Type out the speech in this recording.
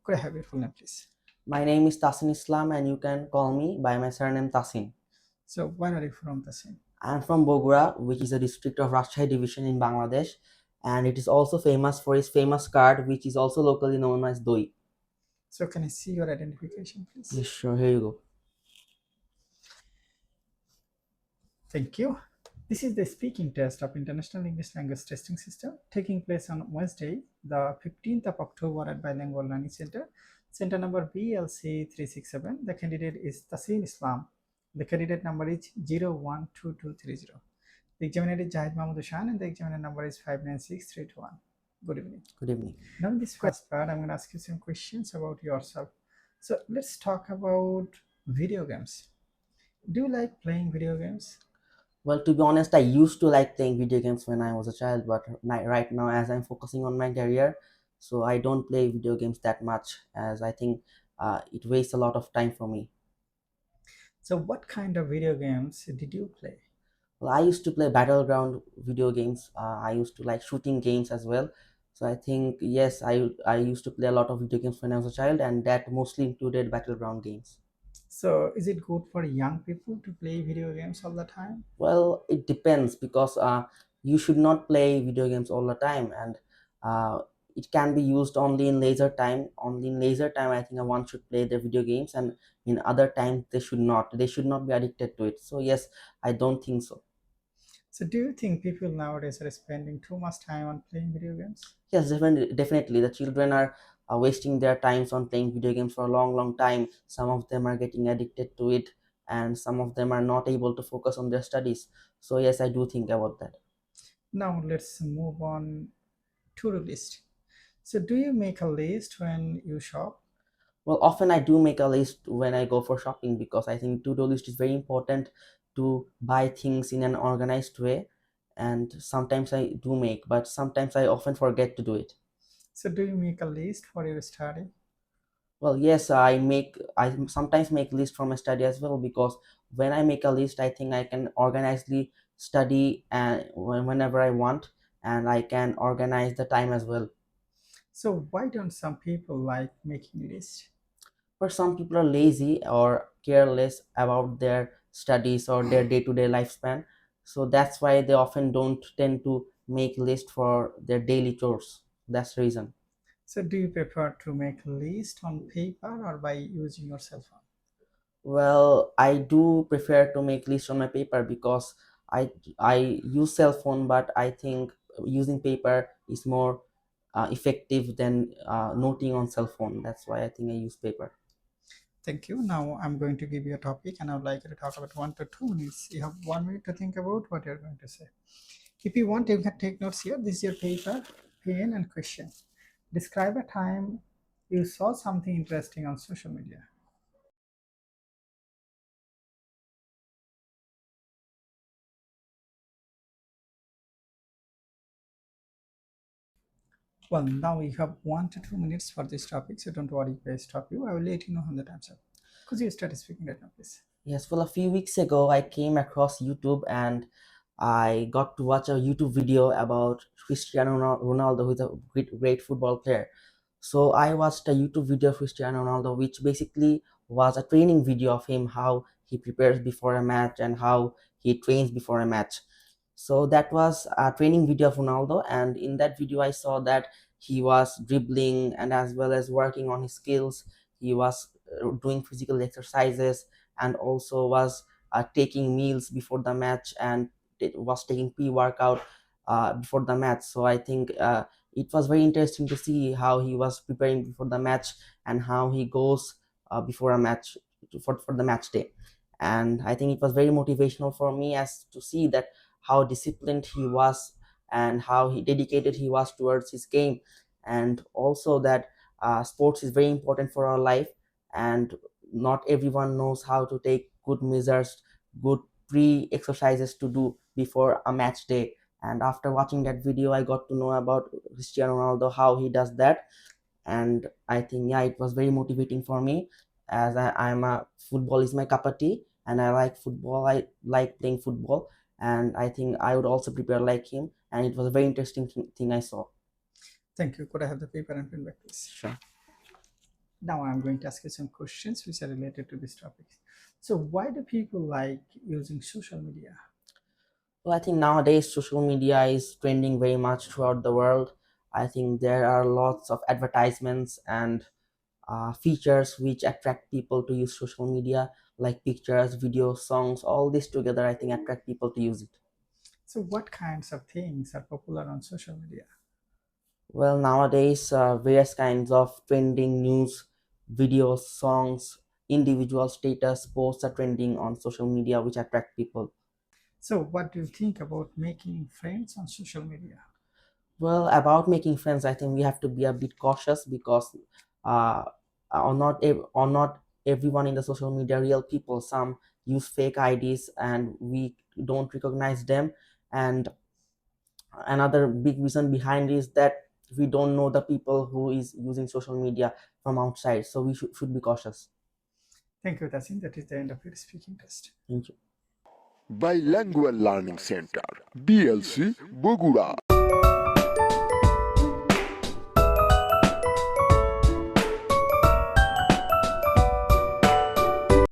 Could I have your full name, please? My name is Tasin Islam, and you can call me by my surname Tasin. So, where are you from, Tasin? I am from Bogura, which is a district of Rajshahi division in Bangladesh, and it is also famous for its famous card, which is also locally known as doi. So, can I see your identification, please? Yes, sure. Here you go. Thank you. This is the speaking test of International English Language Testing System taking place on Wednesday, the 15th of October at Bilingual Learning Center. Center number BLC 367. The candidate is Tasin Islam. The candidate number is 012230. The examiner is Jahid Mahmoud Ushan and the examiner number is 596321. Good evening. Good evening. Now, in this first part, I'm going to ask you some questions about yourself. So, let's talk about video games. Do you like playing video games? Well, to be honest, I used to like playing video games when I was a child, but right now, as I'm focusing on my career, so I don't play video games that much, as I think it wastes a lot of time for me. So, what kind of video games did you play? Well, I used to play battleground video games. I used to like shooting games as well. So I think yes, I used to play a lot of video games when I was a child, and that mostly included battleground games. So, is it good for young people to play video games all the time? Well, it depends because you should not play video games all the time, and uh, it can be used only in leisure time. Only in leisure time, I think one should play the video games, and in other times they should not. They should not be addicted to it. So yes, I don't think so. So, do you think people nowadays are spending too much time on playing video games? Yes, definitely. The children are wasting their times on playing video games for a long, long time. Some of them are getting addicted to it, and some of them are not able to focus on their studies. So yes, I do think about that. Now, let's move on to the list. So, do you make a list when you shop? Well, often I do make a list when I go for shopping because I think to-do list is very important to buy things in an organized way. And sometimes I do make, but sometimes I often forget to do it. So, do you make a list for your study? Well, yes, I sometimes make list for my study as well because when I make a list, I think I can organizedly study and whenever I want, and I can organize the time as well. So, why don't some people like making lists? But some people are lazy or careless about their studies or their day-to-day lifespan, so that's why they often don't tend to make list for their daily chores. That's the reason. So, do you prefer to make a list on paper or by using your cell phone? Well, I do prefer to make lists on my paper because I use cell phone, but I think using paper is more effective than noting on cell phone. That's why I think I use paper. Thank you. Now I'm going to give you a topic and I would like you to talk about 1 to 2 minutes. You have 1 minute to think about what you're going to say. If you want, you can take notes here. This is your paper, pen, and question. Describe a time you saw something interesting on social media. Well, now we have 1 to 2 minutes for this topic, so don't worry if I stop you. I will let you know when the time's up. Could you start speaking right now, please? Yes, well, a few weeks ago, I came across YouTube and I got to watch a YouTube video about Cristiano Ronaldo, who is a great football player. So I watched a YouTube video of Cristiano Ronaldo, which basically was a training video of him, how he prepares before a match and how he trains before a match. So that was a training video of Ronaldo, and in that video, I saw that he was dribbling and as well as working on his skills. He was doing physical exercises and also was taking meals before the match and it was taking pre-workout before the match. So I think it was very interesting to see how he was preparing before the match and how he goes before a match for the match day. And I think it was very motivational for me as to see that how disciplined he was and how he dedicated he was towards his game, and also that sports is very important for our life, and not everyone knows how to take good measures, good pre-exercises to do before a match day. And after watching that video, I got to know about Cristiano Ronaldo, how he does that. And I think, yeah, it was very motivating for me, as I'm a football is my cup of tea, and I like football. I like playing football, and I think I would also prepare like him. And it was a very interesting thing I saw. Thank you. Could I have the paper and pen back, please? Sure. Now I'm going to ask you some questions which are related to this topic. So why do people like using social media? Well, I think nowadays social media is trending very much throughout the world. I think there are lots of advertisements and features which attract people to use social media, like pictures, videos, songs, all this together, I think attract people to use it. So what kinds of things are popular on social media? Well, nowadays, various kinds of trending news, videos, songs, individual status posts are trending on social media, which attract people. So what do you think about making friends on social media? Well, about making friends, I think we have to be a bit cautious because uh, or not everyone in the social media real people. Some use fake IDs, and we don't recognize them. And another big reason behind is that we don't know the people who is using social media from outside, so we should be cautious. Thank you, Tasin. That is the end of your speaking test. Thank you. Bilingual Learning Center, BLC, Bogura.